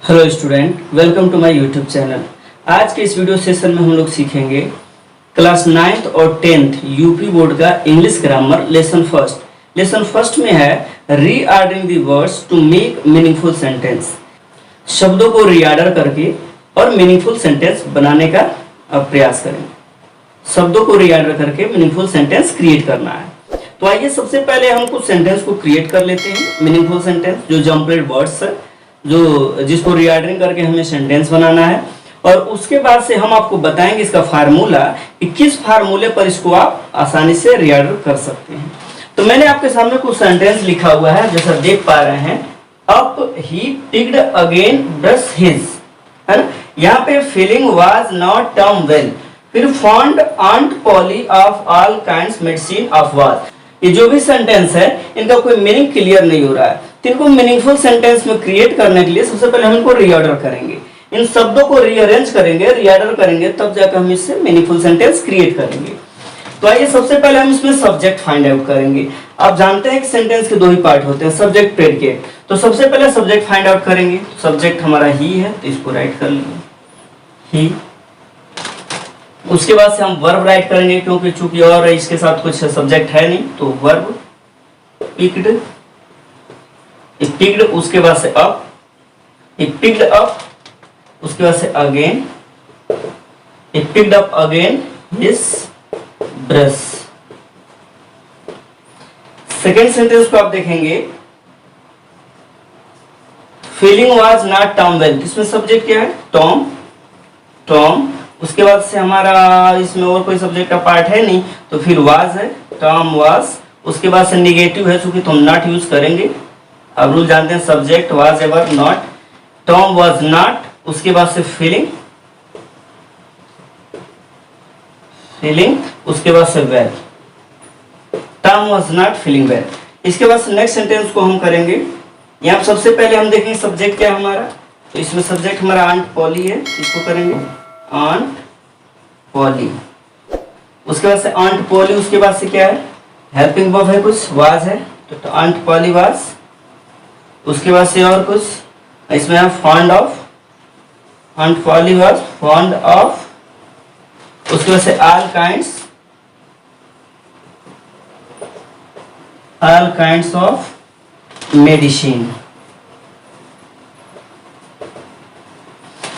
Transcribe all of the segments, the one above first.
Hello student, welcome to my YouTube channel. आज के इस वीडियो सेशन में हम लोग सीखेंगे क्लास 9th और 10th यूपी बोर्ड का इंग्लिश ग्रामर लेसन फर्स्ट में है reordering the words to make meaningful sentence. शब्दों को रीऑर्डर करके और मीनिंगफुल सेंटेंस बनाने का प्रयास करें। शब्दों को रीऑर्डर करके मीनिंगफुल सेंटेंस क्रिएट करना है। तो आइए सबसे पहले हम कुछ सेंटेंस को क्रिएट कर लेते हैं। मीनिंगफुल सेंटेंस जो जंपलेड वर्ड्स है, जो जिसको रीऑर्डरिंग करके हमें सेंटेंस बनाना है, और उसके बाद से हम आपको बताएंगे इसका फार्मूला कि किस फार्मूले पर इसको आप आसानी से रीऑर्डर कर सकते हैं। तो मैंने आपके सामने कुछ सेंटेंस लिखा हुआ है, जैसा देख पा रहे हैं। Up he picked again brush his, है ना। यहाँ पे feeling was not term well, फिर found aunt Polly of all kinds medicine of was. ये जो भी सेंटेंस है इनका कोई मीनिंग क्लियर नहीं हो रहा है। तो इनको मीनिंगफुल सेंटेंस में क्रिएट करने के लिए सबसे पहले हम इनको रीऑर्डर करेंगे, इन शब्दों को रीअरेंज करेंगे, रीऑर्डर करेंगे, तब जाकर हम इससे मीनिंगफुल सेंटेंस क्रिएट करेंगे। तो आइए सबसे पहले हम इसमें सब्जेक्ट फाइंड आउट करेंगे। आप जानते हैं कि सेंटेंस के दो ही पार्ट होते हैं, सब्जेक्ट प्रेडिकेट। तो सबसे पहले सब्जेक्ट फाइंड आउट करेंगे। सब्जेक्ट हमारा ही है, तो इसको राइट कर लेंगे ही। उसके बाद से हम वर्ब राइट करेंगे, क्योंकि चूंकि और इसके साथ कुछ सब्जेक्ट है नहीं, तो वर्ब पिक्ड, पिक्ड, उसके बाद से अप, पिक्ड अप, उसके बाद से again, picked up again his brush. Second sentence को आप देखेंगे, feeling was not Tom well. इसमें सब्जेक्ट क्या है? Tom, Tom. उसके बाद से हमारा इसमें और कोई सब्जेक्ट का पार्ट है नहीं, तो फिर वाज है, टॉम वाज। उसके बाद से निगेटिव है, चूंकि तुम नॉट यूज करेंगे। अब रूल जानते हैं, subject was ever not, Tom was not. उसके बाद से फीलिंग, फीलिंग, उसके बाद से well, Tom was not feeling well. इसके बाद से नेक्स्ट सेंटेंस को हम करेंगे। यहाँ सबसे पहले हम देखेंगे सब्जेक्ट क्या है हमारा। तो इसमें सब्जेक्ट हमारा आंट पॉली है, इसको करेंगे आंट पॉली। उसके बाद से आंट पॉली, उसके बाद से क्या है? हेल्पिंग वर्ब है, कुछ वाज है, तो आंट पॉली वाज। उसके बाद से और कुछ इसमें है fond of, aunt Polly was fond of. उसके बाद से ऑल काइंड्स ऑफ मेडिसिन।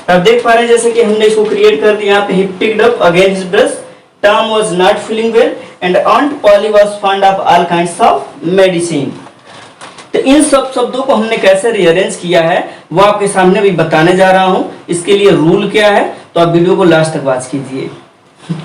अब देख पा रहे हैं जैसे कि हमने इसको क्रिएट कर दिया। यहाँ पे he picked up again his brush, Tom was not feeling well and aunt Polly was fond of all kinds of medicine. तो इन सब शब्दों को हमने कैसे रीअरेंज किया है वो आपके सामने भी बताने जा रहा हूं। इसके लिए रूल क्या है, तो आप वीडियो को लास्ट तक वॉच कीजिए।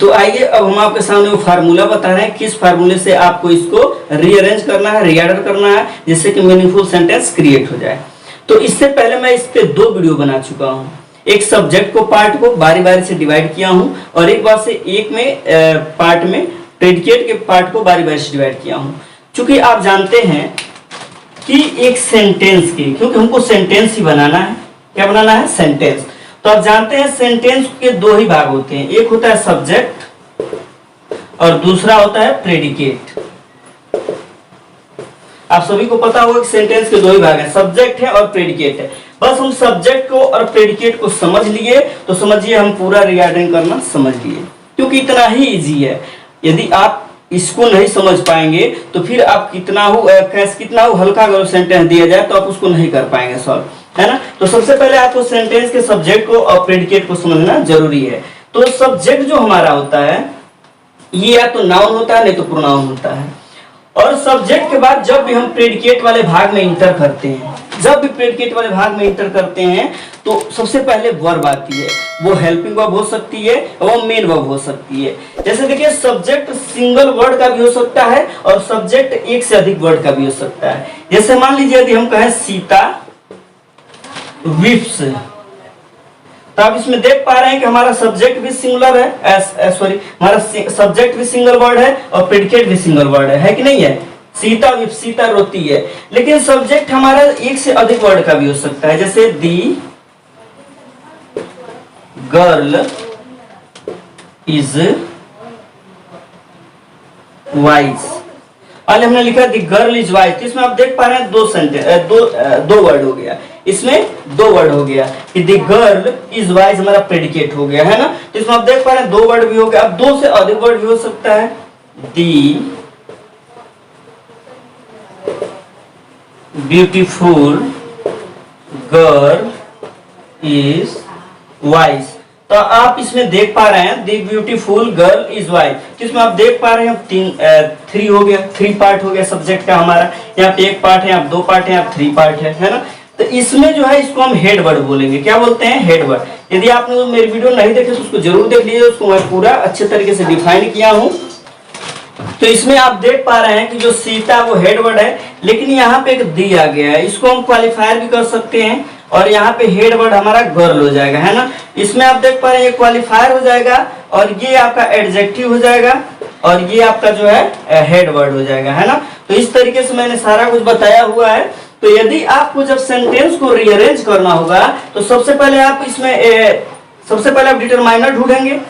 तो आइए अब हम आपके सामने वो फार्मूला बता रहे हैं, किस फार्मूले से आपको इसको रीअरेंज करना है, रीऑर्डर करना है, जिससे कि मीनिंगफुल सेंटेंस क्रिएट हो जाए। तो इससे पहले मैं इस पे 2 वीडियो बना चुका हूं। एक सब्जेक्ट को पार्ट को बारी बारी से डिवाइड किया हूं, और एक बार से एक में पार्ट में प्रेडिकेट के पार्ट को बारी बारी से डिवाइड किया हूं। चूंकि आप जानते हैं कि एक सेंटेंस की, क्योंकि हमको सेंटेंस ही बनाना है। क्या बनाना है? सेंटेंस। तो आप जानते हैं सेंटेंस के 2 ही भाग होते हैं, एक होता है सब्जेक्ट और दूसरा होता है प्रेडिकेट। आप सभी को पता होगा कि सेंटेंस के 2 ही भाग हैं, सब्जेक्ट है और प्रेडिकेट है। बस हम सब्जेक्ट को और प्रेडिकेट को समझ लिए तो समझिए हम पूरा रीऑर्डरिंग करना समझ लिए, क्योंकि इतना ही इजी है। यदि आप इसको नहीं समझ पाएंगे तो फिर आप कितना हो हल्का अगर सेंटेंस दिया जाए तो आप उसको नहीं कर पाएंगे सॉल्व, है ना। तो सबसे पहले आपको सेंटेंस के सब्जेक्ट को और प्रेडिकेट को समझना जरूरी है। तो सब्जेक्ट जो हमारा होता है ये या तो नाउन होता है, नहीं तो प्रोनाउन होता है। और सब्जेक्ट के बाद जब भी हम प्रेडिकेट वाले भाग में इंटर करते हैं, तो सबसे पहले वर्ब आती है। वो हेल्पिंग वर्ब हो सकती है, वो मेन वर्ब हो सकती है। जैसे देखिए, सब्जेक्ट सिंगल वर्ड का भी हो सकता है और सब्जेक्ट एक से अधिक वर्ड का भी हो सकता है। जैसे मान लीजिए यदि हम कहें सीता विप्स, तो आप इसमें देख पा रहे हैं कि हमारा सब्जेक्ट भी सिंगुलर है, हमारा सब्जेक्ट भी सिंगल वर्ड है और प्रेडिकेट भी सिंगल वर्ड है कि नहीं है? सीता विप्स, सीता रोती है। लेकिन सब्जेक्ट हमारा एक से अधिक वर्ड का भी हो सकता है, जैसे दी गर्ल इज वाइज। पहले हमने लिखा दी गर्ल इज वाइज, इसमें आप देख पा रहे हैं 2 वर्ड हो गया। इसमें दो वर्ड हो गया कि द गर्ल इज वाइज हमारा प्रेडिकेट हो गया है ना। तो इसमें आप देख पा रहे हैं दो वर्ड भी हो गया। अब दो से अधिक वर्ड भी हो सकता है। The beautiful girl is wise. तो आप इसमें देख पा रहे हैं the beautiful girl is wise. तो इसमें आप देख पा रहे हैं थ्री हो गया, थ्री पार्ट हो गया सब्जेक्ट का हमारा। यहाँ पे एक पार्ट है, यहाँ दो पार्ट है, यहाँ थ्री पार्ट है ना। तो इसमें जो है इसको हम हेड वर्ड बोलेंगे। क्या बोलते हैं? Head word. यदि आपने मेरी वीडियो नहीं देखे तो उसको जरूर देख लीजिए, उसको मैं पूरा अच्छे तरीके से डिफाइन किया हूँ। तो इसमें आप देख पा रहे हैं कि जो सीता वो हेड वर्ड है, लेकिन यहाँ पे एक दी आ गया है, इसको हम क्वालिफायर भी कर सकते हैं और यहाँ पे हेड वर्ड हमारा गर्ल हो जाएगा है ना। इसमें आप देख पा रहे हैं ये क्वालिफायर हो जाएगा और ये आपका एडजेक्टिव हो जाएगा और ये आपका जो है हेड वर्ड हो जाएगा है ना। तो इस तरीके से मैंने सारा कुछ बताया हुआ है। तो यदि आपको जब सेंटेंस को रीअरेंज करना होगा तो सबसे पहले आप इसमें सबसे पहले आप डिटरमाइनर ढूंढेंगे।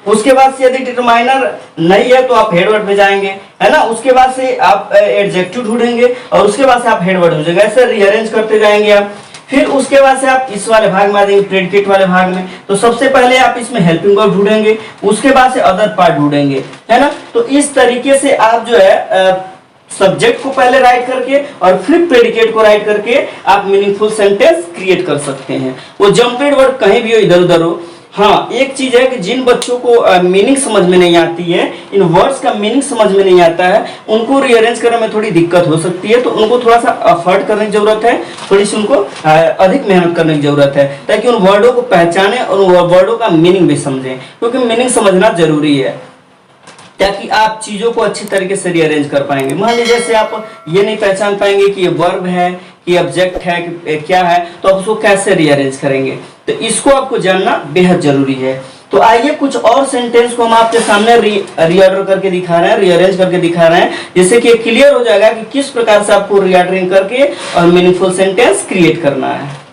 उसके बाद से यदि डिटरमाइनर नहीं है तो आप हेड वर्ड पे जाएंगे है ना। उसके बाद से आप एडजेक्टिव ढूंढेंगे और उसके बाद से आप हेड वर्ड हो जाएगा। ऐसे रीअरेंज करते जाएंगे आप। फिर उसके बाद से आप इस वाले भाग में आ जाएंगे, प्रेडिकेट वाले भाग में। तो सबसे पहले आप इसमें हेल्पिंग वर्ब ढूंढेंगे, उसके बाद से अदर पार्ट ढूंढेंगे है ना। तो इस तरीके से आप जो है सब्जेक्ट को पहले राइट करके और फिर प्रेडिकेट को राइट करके आप मीनिंगफुल सेंटेंस क्रिएट कर सकते हैं। वो जंपेड वर्ड कहीं भी हो, इधर उधर हो। हाँ, एक चीज है कि जिन बच्चों को मीनिंग समझ में नहीं आती है, इन वर्ड्स का मीनिंग समझ में नहीं आता है, उनको रीअरेंज करने में थोड़ी दिक्कत हो सकती है। तो उनको थोड़ा सा एफर्ट करने की जरूरत है, थोड़ी सी उनको अधिक मेहनत करने की जरूरत है, ताकि उन वर्डों को पहचाने और उन वर्डों का मीनिंग भी समझें, क्योंकि मीनिंग समझना जरूरी है ताकि आप चीजों को अच्छी तरीके से रीअरेंज कर पाएंगे। मान लीजिए जैसे आप ये नहीं पहचान पाएंगे कि ये वर्ब है कि ऑब्जेक्ट है कि क्या है, तो आप उसको कैसे रीअरेंज करेंगे? तो इसको आपको जानना बेहद जरूरी है। तो आइए कुछ और सेंटेंस को हम आपके सामने रीऑर्डर करके दिखा रहे हैं, रीअरेंज करके दिखा रहे हैं, जिससे कि क्लियर हो जाएगा कि किस प्रकार से आपको रीऑर्डरिंग करके और मीनिंगफुल सेंटेंस क्रिएट करना है।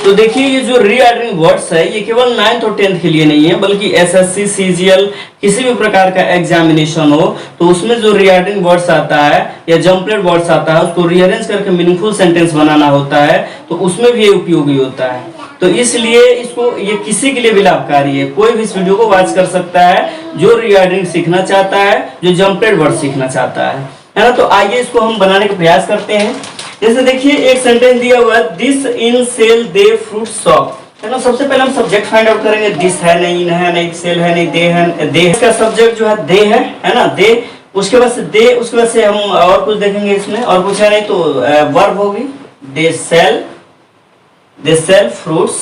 तो देखिए ये जो रीऑर्डरिंग वर्ड्स है ये केवल 9th और 10th के लिए नहीं है, बल्कि एसएससी, सीजीएल किसी भी प्रकार का एग्जामिनेशन हो तो उसमें जो रीऑर्डरिंग वर्ड्स आता है या जंपलेट वर्ड्स आता है उसको रीअरेंज करके मीनिंगफुल सेंटेंस बनाना होता है, तो उसमें भी ये उपयोगी होता है। तो इसलिए इसको ये किसी के लिए भी लाभकारी है। कोई भी इस वीडियो को वॉच कर सकता है जो रीऑर्डरिंग सीखना चाहता है, जो जंपलेट वर्ड सीखना चाहता है ना। तो आइए इसको हम बनाने का प्रयास करते हैं। जैसे देखिए एक सेंटेंस दिया हुआ है, this in sell they fruit shop है ना। सबसे पहले हम सब्जेक्ट फाइंड आउट करेंगे। दिस है नहीं, है नहीं, सेल है नहीं, दे है, दे इसका सब्जेक्ट जो है दे है ना, दे। उसके बाद से दे, उसके बाद से हम और कुछ देखेंगे इसमें, और कुछ है नहीं तो वर्ब होगी, दे सेल फ्रूट्स।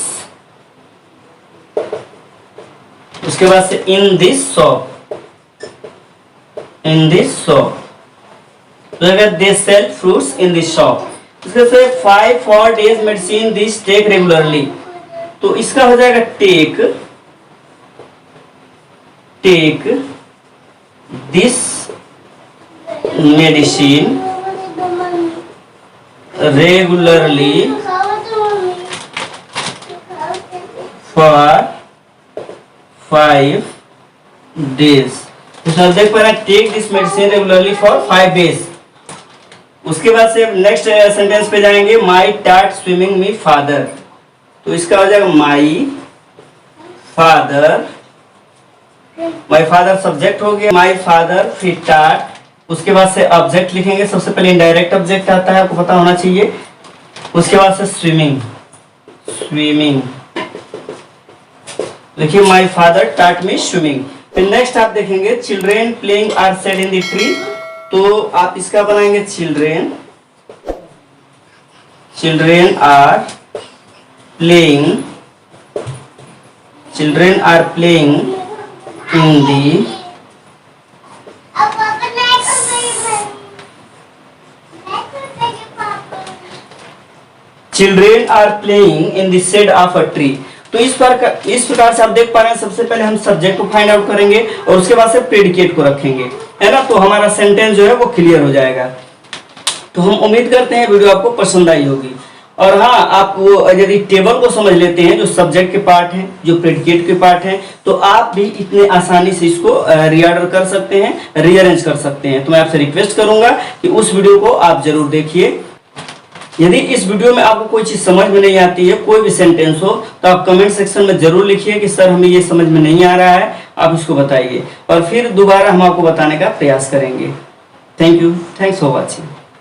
उसके बाद से in this shop, they sell fruits in this shop। इसके से 5 for days medicine this take regularly, तो इसका हो जाएगा take this medicine regularly for 5 days। तो देख पा रहे हैं take this medicine regularly for 5 days। उसके बाद से नेक्स्ट सेंटेंस पे जाएंगे, माई टाट स्विमिंग मी फादर, तो इसका हो जाएगा माई फादर सब्जेक्ट हो गया, माई फादर फिर टाट। उसके बाद से ऑब्जेक्ट लिखेंगे। सबसे पहले इनडायरेक्ट ऑब्जेक्ट आता है, आपको पता होना चाहिए। उसके बाद से स्विमिंग देखिए, माई फादर टाट मी स्विमिंग। फिर नेक्स्ट आप देखेंगे children playing are said in the tree, तो आप इसका बनाएंगे children are playing in the children are playing in the shade of a tree. तो इस प्रकार से आप देख पा रहे हैं, सबसे पहले हम सब्जेक्ट को फाइंड आउट करेंगे और उसके बाद से प्रेडिकेट को रखेंगे है ना। तो हमारा सेंटेंस जो है वो क्लियर हो जाएगा। तो हम उम्मीद करते हैं वीडियो आपको पसंद आई होगी। और हाँ, आप वो यदि टेबल को समझ लेते हैं, जो सब्जेक्ट के पार्ट हैं, जो प्रेडिकेट के पार्ट हैं, तो आप भी इतने आसानी से इसको रीऑर्डर कर सकते हैं, रीअरेंज कर सकते हैं। तो मैं आपसे रिक्वेस्ट करूंगा कि उस वीडियो को आप जरूर देखिए। यदि इस वीडियो में आपको कोई चीज़ समझ में नहीं आती है, कोई भी सेंटेंस हो, तो आप कमेंट सेक्शन में जरूर लिखिए कि सर हमें ये समझ में नहीं आ रहा है, आप इसको बताइए, और फिर दोबारा हम आपको बताने का प्रयास करेंगे। Thank you, thanks for watching.